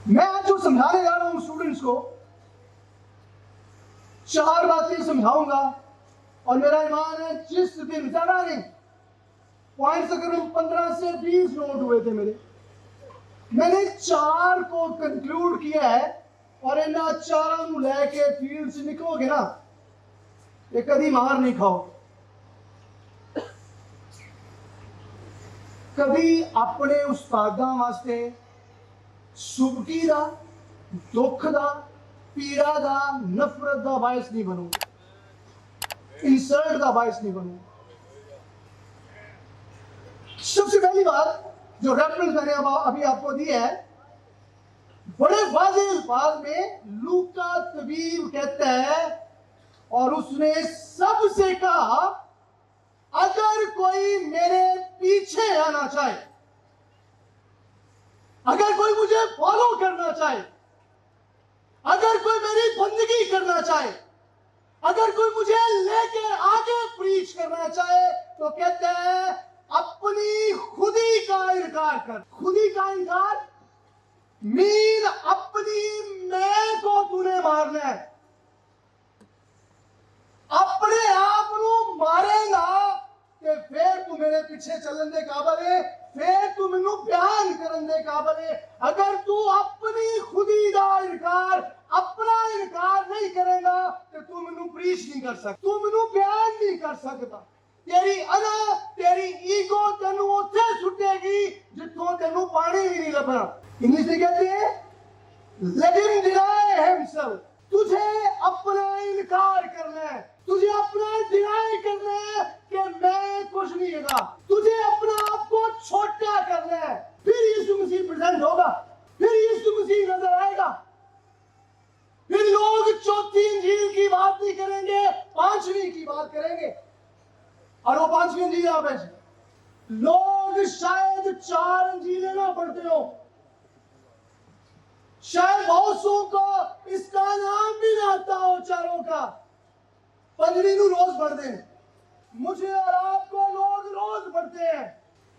मैं आज जो समझाने जा रहा हूं स्टूडेंट्स को, 4 बातें समझाऊंगा और मेरा ईमान है जिस दिन, ज्यादा नहीं, पॉइंट्स अगर 15 से 20 नोट हुए थे मेरे, मैंने 4 को कंक्लूड किया है और इन 4 ਨੂੰ ਲੈ ਕੇ फील्ड से निकलोगे ना, ये कभी मार नहीं खाओ। कभी अपने उस्तादां वास्ते सुबकी दा, दुख दा, पीड़ा दा, नफरत दा बायस नहीं बनू, इंसल्ट दा बायस नहीं बनू। सबसे पहली बात जो रेफरेंस मैंने अभी आपको दी है, बड़े वाज़ेह अल्फाज में लूका तबीब कहता है, और उसने सबसे कहा अगर कोई मेरे पीछे आना चाहे, अगर कोई मुझे फॉलो करना चाहे, अगर कोई मेरी बंदगी करना चाहे, अगर कोई मुझे लेकर आगे प्रीच करना चाहे, तो कहते हैं अपनी खुदी का इनकार कर। खुदी का इनकार मीन अपनी मैं को तूने मारना है, अपने आप को मारेगा कि फिर तू मेरे पीछे चलन दे काबल है, फिर तू मैनू बयान करन दे काबल है। अगर तू अपनी खुदी का इनकार, अपना इनकार नहीं करेगा तो तू मैनू प्रीच नहीं कर सकता, तू मैनू बयान नहीं कर सकता। तेरी अना, तेरी ईगो तेनू उत्थे सुटेगी जिथों तेनू पानी भी नहीं लभना। इंग्लिश में कहते हैं let him deny himself। तुझे अपना इनकार करना है, तुझे अपना डिनाई करना है कि मैं कुछ नहीं है, तुझे अपना आप को छोटा करना है। फिर यीशु मसीह प्रेजेंट होगा, फिर यीशु मसीह नजर आएगा, फिर लोग चौथी इंजील की बात नहीं करेंगे, 5वीं की बात करेंगे। और वो 5वीं इंजील आप है, लोग शायद 4 इंजीलें ना पढ़ते हो, शायद बहुत सौ को इसका नाम भी ना आता हो, चारों का 5वीं नू रोज पढ़ दे। मुझे और आपको लोग रोज पढ़ते हैं।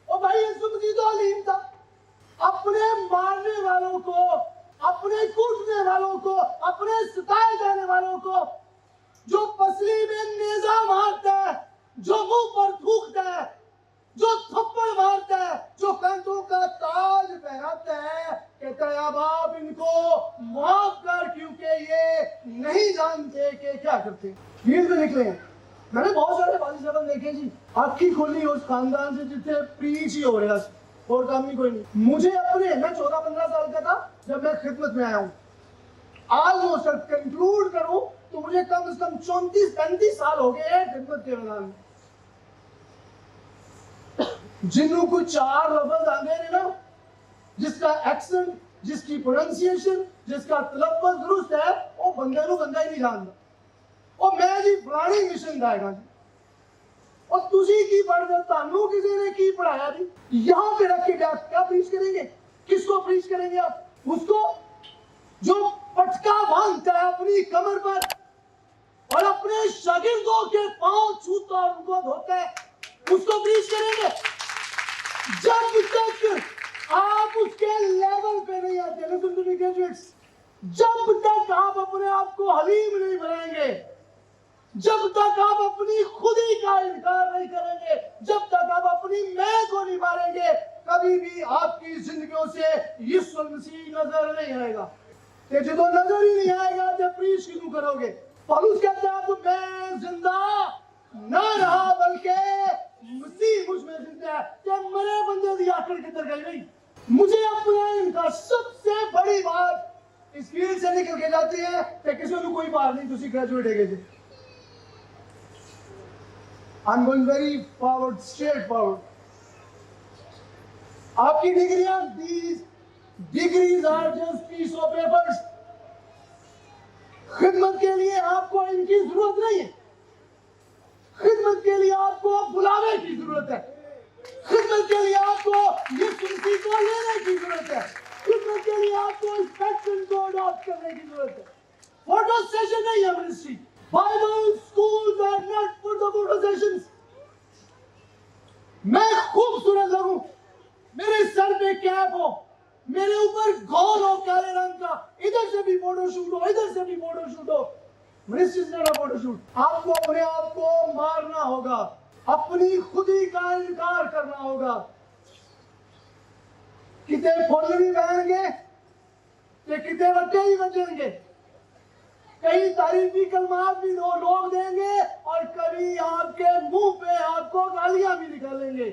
और भाई यीशु मसीह तो अलीम था, अपने मारने वालों को, अपने कूटने वालों को, अपने सताए जाने वालों को, जो पसली में नेजा मारता है, जो मुंह पर थूकता है, जो थप्पड़ मारता है, जो कंधों का ताज पहनाता है, कहता है अब आप इनको माफ कर क्योंकि ये नहीं जानते कि क्या करते। फील्ड में निकले हैं, मैंने बहुत सारे बाजी साहब देखे जी, आखी खोली उस खानदान से जितने प्रीच ही हो रहा है और काम ही कोई नहीं। मुझे अपने, मैं 14-15 साल का था जब मैं खिदमत में आया हूँ, ऑलमोस्ट कंक्लूड करूं तो मुझे कम से कम 34-35 साल हो गए हैं खिदमत के मैदान में। जिन्हों को 4 लफ्ज आते हैं ना, जिसका एक्सेंट, जिसकी प्रोनाउंसिएशन, जिसका तलफ्फुज़ दुरुस्त है, वो बंदे को बंदा ही नहीं जानता। और मैं जी फलानी मिशन दाएगा जी, और तुझी की पढ़ दे, तानू किसी ने की पढ़ाया जी, यहाँ पे रख के क्या प्रीच करेंगे? किसको प्रीच करेंगे आप? उसको जो पटका बांधता है अपनी कमर पर और अपने शागिर्दों के पांव छूता और उनको धोता है, उसको प्रीच करेंगे? जब तक आप उसके लेवल पे नहीं आते, लिसन टू मी ग्रेजुएट्स, जब तक आप अपने आप को हलीम नहीं बनाएंगे, जब तक आप अपनी खुदी का इनकार नहीं करेंगे, जब तक आप अपनी मैं को नहीं मारेंगे, कभी भी आपकी जिंदगियों से यीशु मसीह नजर नहीं आएगा। जो नजर ही नहीं आएगा तो प्रीच क्यों करोगे? पौलुस कहता है अब मैं जिंदा ना रहा बल्कि मसीह मुझ में जिंदा है। क्या मरे बंदे की आखिर किधर गई नहीं? मुझे अपना इनका सबसे बड़ी बात इस फील्ड से निकल के जाती है कि किसी को कोई बात नहीं, तुसी ग्रेजुएट है गए। I'm going very forward, straight forward. आपकी डिग्रियां, these degrees are just piece of papers. खिदमत के लिए आपको इनकी जरूरत नहीं है, खिदमत के लिए आपको बुलावे की जरूरत है, खिदमत के लिए आपको यीशु मसीह को लेने की जरूरत है, खिदमत के लिए आपको इस पैशन को अडॉप्ट करने की जरूरत है। फोटो सेशन नहीं है ministry. Bible schools are not for the photo sessions. मैं खूबसूरत लगूं, मेरे सर पे कैप हो, मेरे ऊपर गौर हो काले रंग का, इधर से भी फोटो शूट हो, इधर से भी फोटो शूट हो, मिनिस्ट्री से फोटो शूट। आपको अपने आप को मारना होगा, अपनी खुदी का इनकार करना होगा। किते फुल भी बहनगे ते किते वट्टे ही बचेंगे, कई तारीफी कलमात भी दो लोग देंगे और कभी आपके मुंह पे आपको गालियां भी निकालेंगे।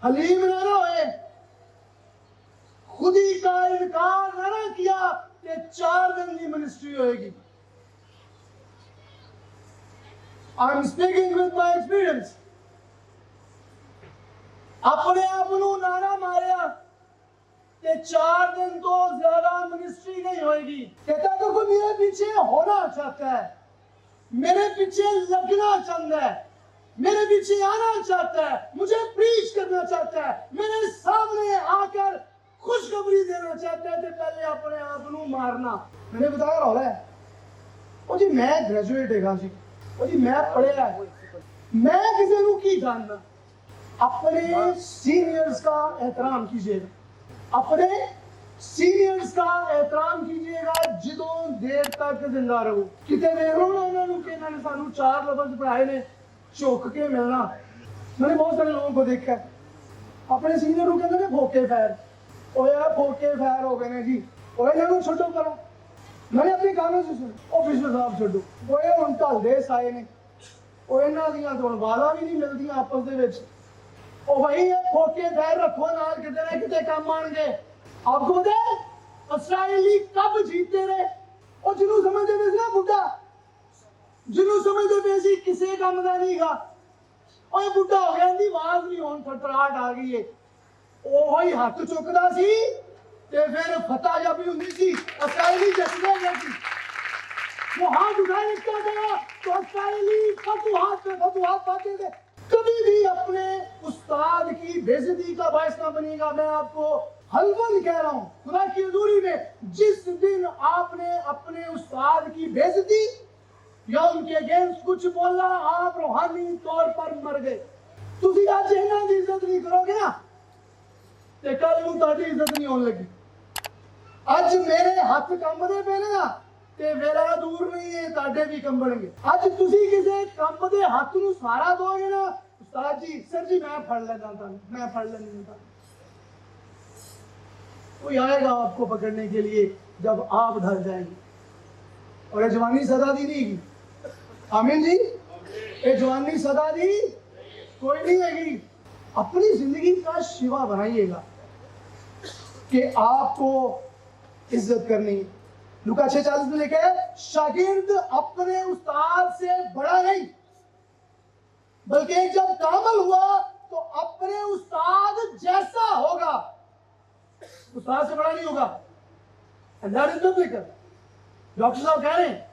हलीम ना होए, खुदी का इनकार ना किया कि 4 दिन की मिनिस्ट्री होएगी। I am speaking with my experience. अपने आप को नारा मारिया कि 4 दिन तो ज्यादा मिनिस्ट्री नहीं होएगी। कहता तो कोई मेरे पीछे होना चाहता है, मेरे पीछे लगना चाहता है, मेरे पीछे आना चाहता है, मुझे प्रीच करना चाहता है, मेरे सामने आकर खुशखबरी देना चाहता है, तो पहले अपने आप को मारना। मैंने बताया रहा है ओ जी मैं ग्रेजुएट है जी, ओ जी मैं पढ़िया है, मैं किसी को की जानना। अपने सीनियर्स का एहतराम कीजिएगा, अपने सीनियर्स का एहतराम कीजिएगा, जिदों देर तक जिंदा रहो। कितने देख लो ना उन्होंने कि इन्होंने सानू 4 लफ्ज पढ़ाए ने, झुक के मिलना। मैंने बहुत सारे लोगों को देखा अपने सीनियर को कहते हैं फोके फैर, ओ यार फोके फैर हो गए ने जी, ओ इन्होंने छोड़ो करो। मैंने अपने कानों से सुना ऑफिसर साहब छोड़ो, वो ये हुण ढलदे साए ने, ओ इन्हां दियां तो वादा भी नहीं मिलदियां आपस दे विच। ओ भाई ये फोके फैर रखो नाल, किते ना किते काम आएंगे। आपको दे इसराइली कब जीतते रहे, और जिन्हों समझते थे ना बुढ़ा, जिन्हों समझते पे सी किसी काम का नहीं गा, और ये बुढ़ा हो गया, इनकी आवाज नहीं होन, फटराहट आ गई है। ओ ही हाथ चुकदा सी ते फिर फतह जब भी हुंदी सी, इसराइली जसदे गए सी। वो हाथ उठा लिखता गया तो इसराइली फतुहात पाते थे। कभी भी अपने उस्ताद की बेइज्जती का बायस ना बनेगा। मैं आपको हल्फन कह रहा हूँ खुदा की हजूरी में, जिस दिन आपने अपने उस्ताद की बेइज्जती या उनके अगेंस्ट कुछ बोला, आप रूहानी तौर पर मर गए। तुसी आज इन्हां दी इज्जत नहीं करोगे ना ते कल नूं तुहाडी इज्जत नहीं होने लगी। अज मेरे हाथ कंबदे पे ने ना ते वेला दूर नहीं है, तुहाडे भी कंबणगे। अज तुसी किसी कंब दे हाथ नूं सहारा दोगे ना, उस्ताद जी सर जी मैं फड़ लेना था, मैं फड़ लेना था। कोई आएगा आपको पकड़ने के लिए जब आप ढल जाएंगे। और ये जवानी सदा दी नहीं, आमीन जी, ये जवानी सदा दी कोई नहीं हैगी। अपनी जिंदगी का शिवा बनाइएगा कि आपको इज्जत करनी। लुका 6:40 में लिखा है, शागिर्द अपने उस्ताद से बड़ा नहीं, बल्कि जब कामल हुआ तो अपने उस्ताद जैसा होगा। उस्ताद से बड़ा नहीं होगा। डॉक्टर साहब कह रहे हैं,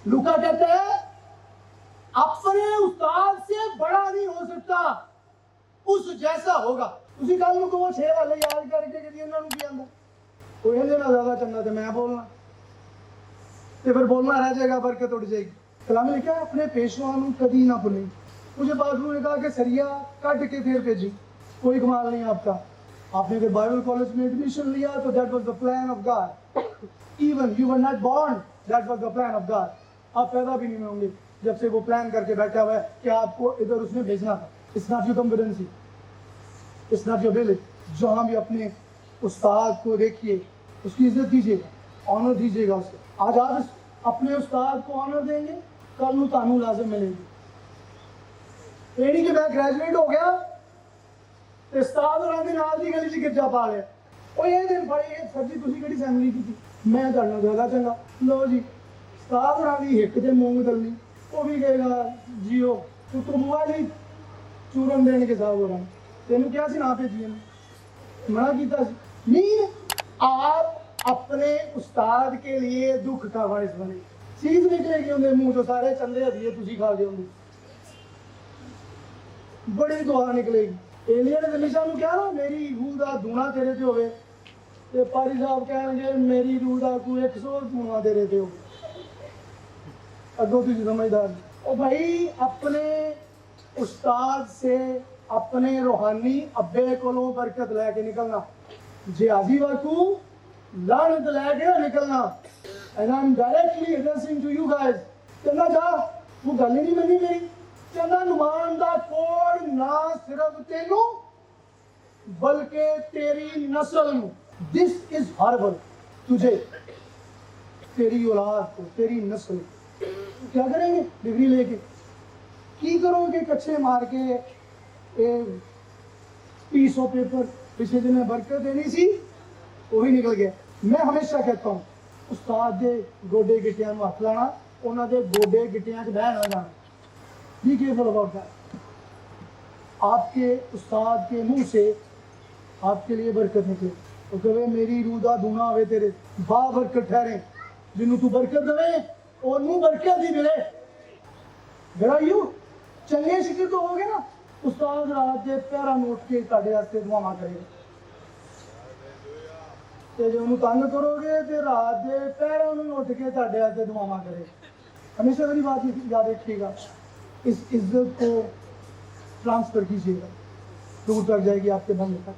लूका कहते हैं अपने उस्ताद से बड़ा नहीं हो सकता, उस जैसा होगा। उसी काल को वो 6 वाले याद करके कि इन्होंने की आंदा कोई ना ज्यादा चंगा तो मैं बोलना, तो फिर बोलना रह जाएगा, बरकत उड़ जाएगी। कलाम ने लिखा अपने पेशवा कभी ना भूलें। मुझे बादलों ने कहा कि सरिया काट के फिर भेजी, कोई कमाल नहीं आपका। आपने अगर बाइबल कॉलेज में एडमिशन लिया तो that was the plan of God. Even you were not born, that was the plan of God. आप पैदा भी नहीं होंगे जब से वो प्लान करके बैठा हुआ है कि आपको इधर उसने भेजना था। It's not your competency, it's not your village. जहाँ भी अपने उस्ताद को देखिए, उसकी इज्जत दीजिएगा, ऑनर दीजिएगा उसे। आज आप अपने उस्ताद को ऑनर देंगे, कल नूं तानू लाजम मिलेगी। ये नहीं कि मैं ग्रेजुएट हो गया तो उस्ताद और आंदे नाल दी गली च गिरजा पा लिया, ਉਹ ਇਹ ਦਿਨ ਭਾਈ ਇਹ ਸਰ ਜੀ ਤੁਸੀਂ ਕਿਹੜੀ ਫੈਮਿਲੀ ਕੀਤੀ, ਮੈਂ ਤੁਹਾਡੇ ਨਾਲ ਜ਼ਿਆਦਾ ਚੰਗਾ। ਲਓ ਜੀ ਉਸਤਾਦ ਹੋਰਾਂ ਦੀ ਹਿੱਕ ਤੇ ਮੂੰਗ ਦਲਣੀ, ਉਹ ਵੀ ਕਹੇਗਾ ਜੀਓ ਤੂੰ ਬੁਆ ਜੀ ਚੂਰਨ ਦੇਣਗੇ ਸਾਹਿਬ ਹੋਰਾਂ ਤੈਨੂੰ ਕਿਹਾ ਸੀ ਨਾ ਭੇਜੀਏ, मना ਕੀਤਾ ਸੀ। मीन आप अपने उस्ताद के लिए दुख का बायस बने। चीज निकलेगी उन्हें मुंह तो सारे चंदे हदिए तुसी खा गए होंगे, बड़ी दुआ निकलेगी। एलिया ने हमेशा ਨੂੰ ਕਿਹਾ ਨਾ ਮੇਰੀ रूह ਦਾ ਦੂਣਾ ਤੇਰੇ ਤੇ ਹੋਵੇ, ਤੇ ਪਾਰੀ ਸਾਹਿਬ ਕਹਿਣਗੇ ਮੇਰੀ रूह ਦਾ ਕੋਈ 100 ਦੂਣਾ ਤੇਰੇ ਤੇ ਹੋਵੇ। अगो तुझे समझदार। ओ भाई अपने उस्ताद से अपने रूहानी अब्बे कोलों बरकत लैके निकलना, जिहाजी वाकू लानत लैके ना निकलना। And I am directly addressing to you guys. चंदा जा वो गल ही नहीं मनी मेरी। चंदा नुमान दा कोड ना सिर्फ तेनू बल्कि तेरी नस्ल नू। This is horrible. तुझे, तेरी औलाद को, तेरी नस्ल को क्या करेंगे डिग्री लेके? की करोगे कच्चे मार के पीस ऑफ पेपर पिछले दिन में बरकत देनी सी वही निकल गया। मैं हमेशा कहता हूँ उस्ताद के गोडे गिट्टियां में हथ लाना, उन्होंने गोडे गिट्टियां बह ना जाना। Be careful about that. आपके उस्ताद के मुंह से आपके लिए बरकत निकले तो कहे मेरी रूह दा दूना होवे तेरे, बा बरकत ठहरे, जिन्हों तू बरकत देवे ओनू बरकत ही मिले। गराइयो चंगे शिकर तो हो गए ना। उस्ताद रात के पैरा नोट के तुहाडे वास्ते दुआवां करेगा, ते जे उन्होंने तंग करोगे तो रात के पैरों में उठ के तुहाडे वास्ते दुआवां करेगा। हमेशा मेरी बात याद रखिएगा, इस इज्जत को ट्रांसफर कीजिएगा, दूर तक जाएगी आपके बंद तक।